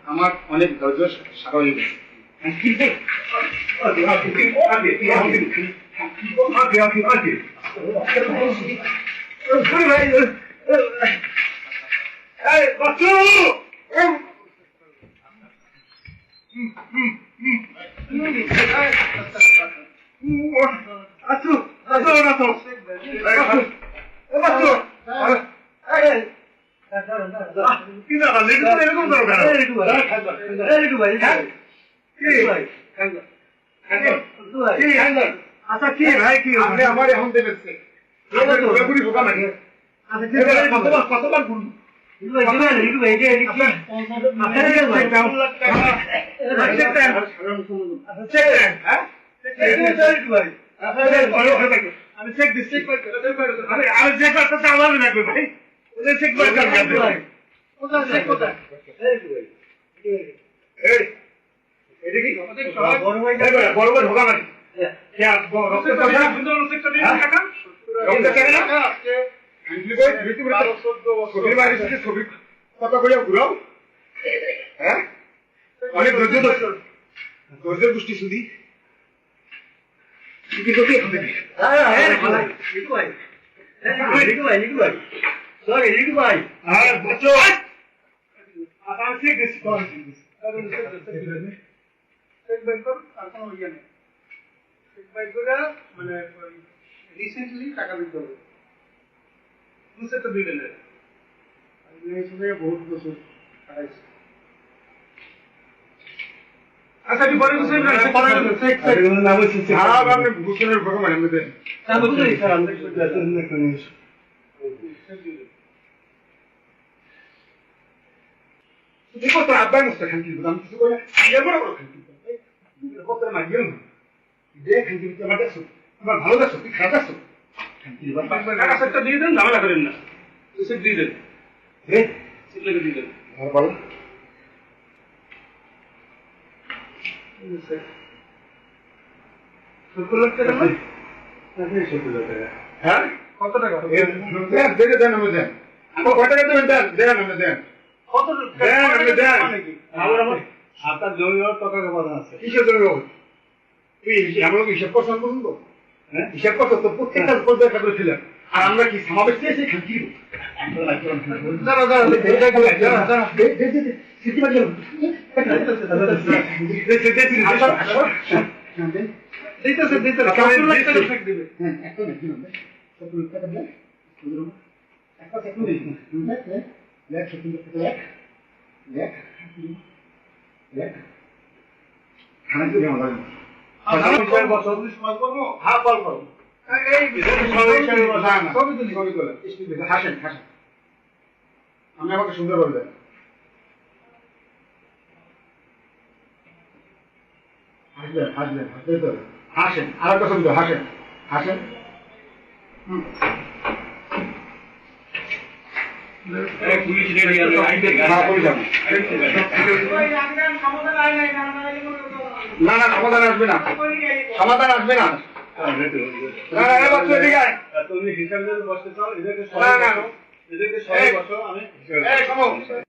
আমার অনেক ধৈর্য স্বাভাবিক আচ্ছা কি ভাই কি আপনি আমার এখন দেখেছে কতবার বলুন আমি চেক দিচ্ছি আমি চেক করতে আমার লাগবে ভাই ওদের চেক করে ভাই ওদের চেক কোথায় এটা কি বড় ভাই বড় ভাই ঢোকা মানে অনেক ধৈর্য গোষ্ঠী শুধু মানে রিসেন্টলি টাকা দিতে হবে তো দিবেন বহুত বছর আচ্ছা পরে ভূষণের ভগবান আব্বাই মস্ত খান কিন্তু আমি কিছু করে কত মাগিও না দেখেন কিন্তু আমার দেখছো আমার ভালো দেখছো তুই খারাপ দেখছো টাকা সেটটা দিয়ে দেন ঝামেলা করেন না সেট দিয়ে দেন সেট লেগে দিয়ে দেন বলো হ্যাঁ কত টাকা দেন আমি দেন আমার কত টাকা দেবেন দেন আমি দেন কত দেন আমি দেন আপনার জমি টাকা কথা আছে কিসের জমি আমরা হিসাব করছেন বলুন তো হ্যাঁ হিসাব করছো তো প্রত্যেকটা পর্যায়ে করেছিলেন আর আমরা কি সমাবেশ চেয়েছি খাকি আমি আমাকে সুন্দর বলবেন হাসবেন হাসবেন হাসবেন তো হাসেন আর একটা শব্দ হাসেন হাসেন না না সমাধান আসবে না সমাধান আসবে না তুমি হিসাবে বসতে চাও এদেরকে সবাই বসো আমি